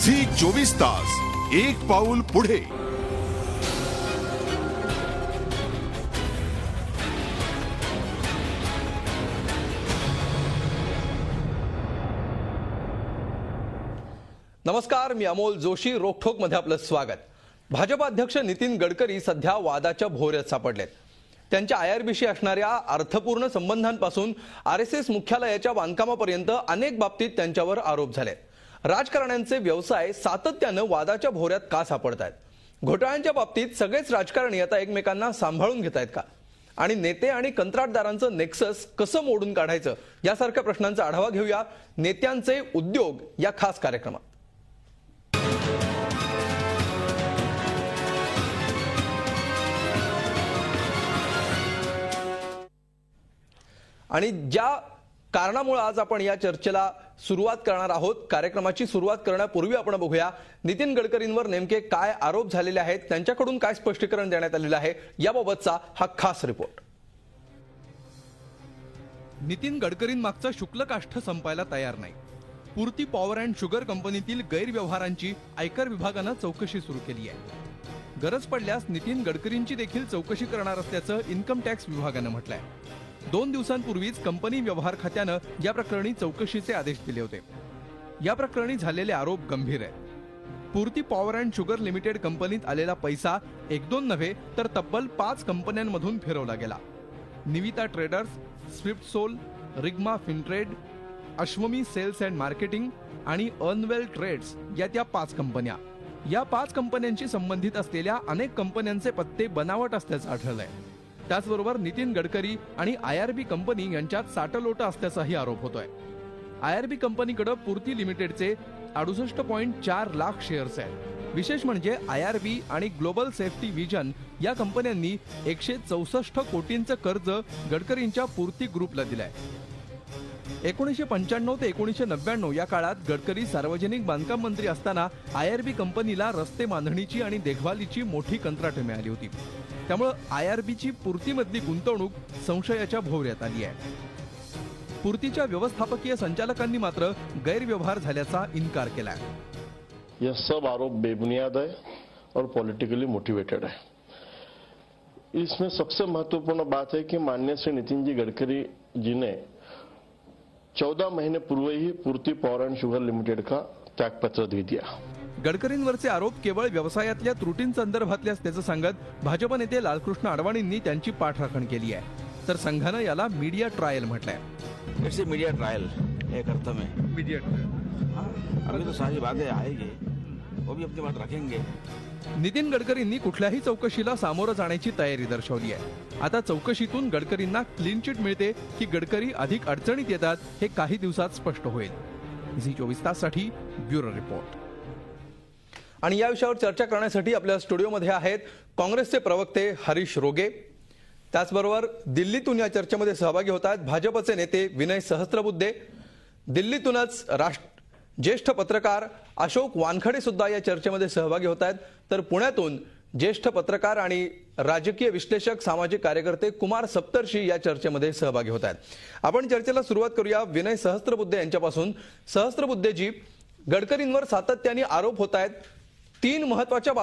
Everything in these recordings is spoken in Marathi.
झी 24 तास एक पाऊल पुढे। नमस्कार, मी अमोल जोशी। रोकठोक मध्ये आपलं स्वागत। भाजप अध्यक्ष नितीन गडकरी सध्या वादाच्या भोवऱ्यात सापडलेत। त्यांच्या आयआरबीशी असणाऱ्या अर्थपूर्ण संबंधांपासून आरएसएस मुख्यालयाच्या बांधकामापर्यंत अनेक बाबतीत त्यांच्यावर आरोप झालेत। राजकारण्यांचे व्यवसाय सातत्यानं वादाच्या भोवऱ्यात का सापडतायत? घोटाळ्यांच्या बाबतीत सगळेच राजकारणी आता एकमेकांना सांभाळून घेतायत का? आणि नेते आणि कंत्राटदारांचं नेक्सस कसं मोडून काढायचं यासारख्या प्रश्नांचा आढावा घेऊया नेत्यांचे उद्योग या खास कार्यक्रमात। आणि ज्या कारणामुळे आज आपण या चर्चेला सुरुवात करणार आहोत, कार्यक्रमाची सुरुवात करण्यापूर्वी आपण बघूया नितीन गडकरींवर नेमके काय आरोप झालेले आहेत, त्यांच्याकडून काय स्पष्टीकरण देण्यात आलेलं आहे याबाबतचा हा खास रिपोर्ट। नितीन गडकरींमागचा शुक्लकाष्ठ संपायला तयार नाही। पूर्ती पॉवर अँड शुगर कंपनीतील गैरव्यवहारांची आयकर विभागानं चौकशी सुरू केली आहे। गरज पडल्यास नितीन गडकरींची देखील चौकशी करणार असल्याचं इन्कम टॅक्स विभागानं म्हटलंय। 2 दिवसांपूर्वीच कंपनी व्यवहार खात्यानं या प्रकरणी चौकशीचे आदेश दिले होते। या प्रकरणी झालेले आरोप गंभीर आहेत। पूर्ती पॉवर अँड शुगर लिमिटेड कंपनीत आलेला पैसा 1-2 नव्हे तर तब्बल 5 कंपन्यांमधून फिरवला गेला। निविता ट्रेडर्स, स्विफ्ट सोल, रिग्मा fintrade, Ashwami sales and marketing आणि अर्नवेल ट्रेड्स या त्या 5 कंपन्या। या 5 कंपन्यांशी संबंधित असलेल्या अनेक कंपन्यांचे पत्ते बनावट असल्याचं आढळलंय। त्याचबरोबर नितीन गडकरी आणि आयआरबी कंपनी यांच्यात साटलोट असल्याचाही आरोप होतोय। आयआरबी कंपनीकडे पूर्ती लिमिटेडचे 68.4 लाख शेअर्स आहेत। विशेष म्हणजे आयआरबी आणि ग्लोबल सेफ्टी विजन या कंपन्यांनी 164 कोटींचं कर्ज गडकरींच्या पूर्ती ग्रुपला दिलंय। 1995 ते 1999 या काळात गडकरी सार्वजनिक बांधकाम मंत्री असताना आयआरबी कंपनीला रस्ते बांधणीची आणि देखभालीची मोठी कंत्राटे मिळाली होती। त्यामुळे आयआरबीची पूर्तीमधली गुंतवणूक संशयाच्या भोवऱ्यात आली आहे। पूर्तीच्या व्यवस्थापकीय संचालकांनी मात्र गैरव्यवहार झाल्याचा इन्कार केलाय। यह सब आरोप बेबुनियाद है और पॉलिटिकली मोटिवेटेड है। इसमें सबसे महत्वपूर्ण बात है कि माननीय श्री नितिन जी गडकरी जी ने 14 महीने पूर्व ही पूर्ती पॉवर एंड शुगर लिमिटेड का त्यागपत्र दे दिया। गडकरींवरचे आरोप केवळ व्यवसायातल्या त्रुटींसंदर्भातले असल्याचं सांगत भाजप नेते लालकृष्ण अडवाणींनी त्यांची पाठराखण केली आहे। तर संघानं याला मीडिया ट्रायल म्हटलंय। इट्स ए मीडिया ट्रायल एक अर्थ में मीडिया ट्रायल। अभी तो सारी बातें आएगी, वो भी अपनी बात रखेंगे। नितीन गडकरींनी कुठल्याही चौकशीला सामोरं जाण्याची तयारी दर्शवली आहे। आता चौकशीतून गडकरींना क्लीन चिट मिळते की गडकरी अधिक अडचणीत येतात हे काही दिवसात स्पष्ट होईल। झी 24 ताससाठी ब्युरो रिपोर्ट। आणि या विषयावर चर्चा करण्यासाठी आपल्या स्टुडिओमध्ये आहेत काँग्रेसचे प्रवक्ते हरीश रोगे, त्याचबरोबर दिल्लीतून या चर्चेमध्ये सहभागी होत आहेत भाजपचे नेते विनय सहस्त्रबुद्धे, दिल्लीतूनच ज्येष्ठ पत्रकार अशोक वानखडे सुद्धा या चर्चेमध्ये सहभागी होत आहेत। तर पुण्यातून ज्येष्ठ पत्रकार आणि राजकीय विश्लेषक सामाजिक कार्यकर्ते कुमार सप्तर्षी या चर्चेमध्ये सहभागी होत आहेत। आपण चर्चेला सुरुवात करूया विनय सहस्त्रबुद्धे यांच्यापासून। सहस्त्रबुद्धेजी, गडकरींवर सातत्याने आरोप होत आहेत। 3 महत्त्वाच्या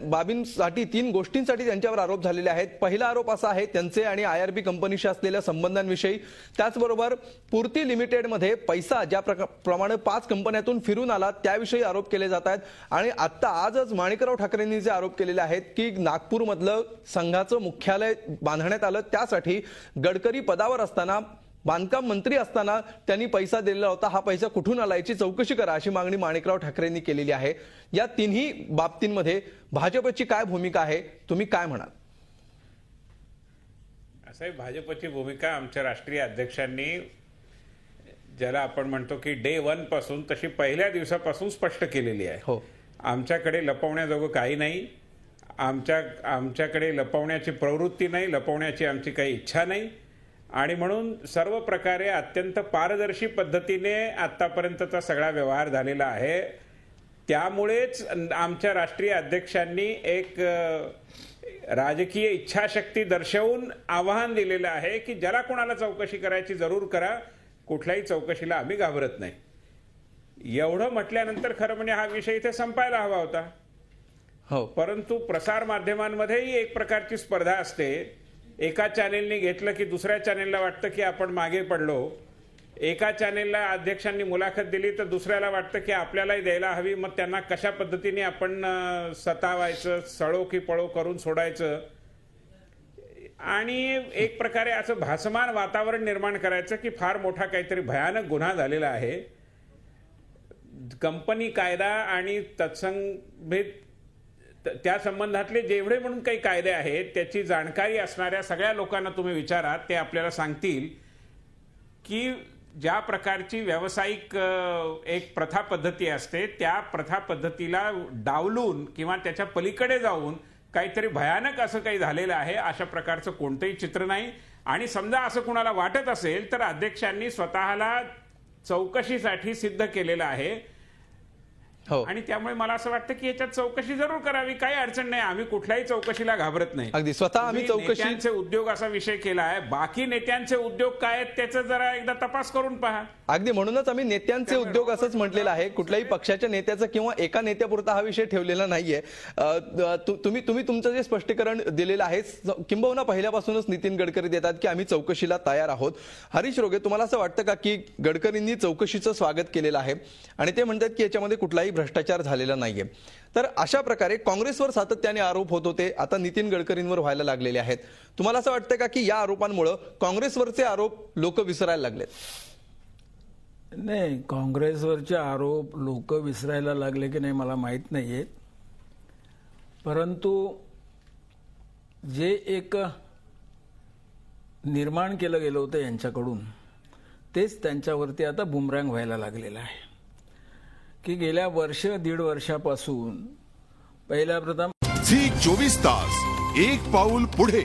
बाबींसाठी 3 गोष्टींसाठी त्यांच्यावर आरोप झालेले आहेत। पहिला आरोप असा आहे त्यांचे आणि आयआरबी कंपनीशी असलेल्या संबंधांविषयी, त्याचबरोबर पूर्ती लिमिटेडमध्ये पैसा ज्या प्रमाणे 5 कंपन्यातून फिरून आला त्याविषयी आरोप केले जात आहेत। आणि आता आजच माणिकराव ठाकरेंनी जे आरोप केलेले आहेत की नागपूरमधलं संघाचं मुख्यालय बांधण्यात आलं त्यासाठी गडकरी पदावर असताना, बांधकाम मंत्री असताना त्यांनी पैसा दिलेला होता, हा पैसा कुठून आला याची चौकशी करा अशी मागणी माणिकराव ठाकरेंनी केलेली आहे। या तिन्ही बाबतींमध्ये भाजपची काय भूमिका आहे, तुम्ही काय म्हणाल? असं भाजपची भूमिका आमच्या राष्ट्रीय अध्यक्षांनी, ज्याला आपण म्हणतो की डे 1 पासून, तशी पहिल्या दिवसापासून स्पष्ट केलेली आहे। हो, आमच्याकडे लपवण्याजोगं काही नाही, आमच्याकडे लपवण्याची प्रवृत्ती नाही, लपवण्याची आमची काही इच्छा नाही। आणि म्हणून सर्व प्रकारे अत्यंत पारदर्शी पद्धतीने आतापर्यंतचा सगळा व्यवहार झालेला आहे। त्यामुळेच आमच्या राष्ट्रीय अध्यक्षांनी एक राजकीय इच्छाशक्ती दर्शवून आवाहन दिलेलं आहे की ज्याला कोणाला चौकशी करायची जरूर करा, कुठल्याही चौकशीला आम्ही घाबरत नाही। एवढं म्हटल्यानंतर खरं म्हणजे हा विषय इथे संपायला हवा होता. हो, परंतु प्रसार माध्यमांमध्येही एक प्रकारची स्पर्धा असते. एका चॅनेलने घेतलं की दुसऱ्या चॅनेलला वाटतं की आपण मागे पडलो. एका चॅनेलला अध्यक्षांनी मुलाखत दिली तर दुसऱ्याला वाटतं की आपल्यालाही द्यायला हवी. मग त्यांना कशा पद्धतीने आपण सतावायचं, सळो की पळो करून सोडायचं आणि एक प्रकारे असं भासमान वातावरण निर्माण करायचं की फार मोठा काहीतरी भयानक गुन्हा झालेला आहे. कंपनी कायदा आणि तत्संबित त्या संबंधातले जेवढे म्हणून काही कायदे आहेत त्याची जाणकारी असणाऱ्या सगळ्या लोकांना तुम्ही विचारा, ते आपल्याला सांगतील की ज्या प्रकारची व्यावसायिक एक प्रथा पद्धती असते त्या प्रथा पद्धतीला डावलून किंवा त्याच्या पलीकडे जाऊन काहीतरी भयानक असं काही झालेलं आहे अशा प्रकारचं कोणतंही चित्र नाही. आणि समजा असं कुणाला वाटत असेल तर अध्यक्षांनी स्वतःला चौकशीसाठी सिद्ध केलेलं आहे. हो, आणि त्यामुळे मला असं वाटतं की याच्यात चौकशी जरूर करावी, काही अडचण नाही. आम्ही कुठल्याही चौकशीला घाबरत नाही. अगदी स्वतः आम्ही तुम्ही चौकशी नेत्यांचे उद्योग असा विषय केला आहे, बाकी नेत्यांचे उद्योग काय आहेत त्याचा जरा एकदा तपास करून पहा. अगदी म्हणूनच आम्ही नेत्यांचे उद्योग असंच म्हटलेलं आहे. कुठल्याही पक्षाच्या नेत्याचं किंवा एका नेत्यापुरता हा विषय ठेवलेला नाहीये. तुम्ही तुमचं जे स्पष्टीकरण दिलेलं आहे किंबहुना पहिल्यापासूनच नितीन गडकरी देतात की आम्ही चौकशीला तयार आहोत. हरीश रोगे, तुम्हाला असं वाटतं का की गडकरींनी चौकशीचं स्वागत केलेलं आहे आणि ते म्हणतात की याच्यामध्ये कुठलाही भ्रष्टाचार झालेला नाहीये? तर अशा प्रकारे काँग्रेसवर सातत्याने आरोप होत होते, आता नितीन गडकरींवर व्हायला लागलेले आहेत. तुम्हाला असं वाटतं का की या आरोपांमुळे काँग्रेसवरचे आरोप लोक विसरायला लागलेत? नाही, काँग्रेसवरचे आरोप लोक विसरायला लागले की नाही मला माहीत नाहीये. परंतु जे एक निर्माण केलं गेलं होतं यांच्याकडून तेच त्यांच्यावरती आता बुमरँग व्हायला लागलेलं आहे. की गेल्या दीड वर्षापासून पहिल्या प्रथम झी 24 तास, एक पाऊल पुढे.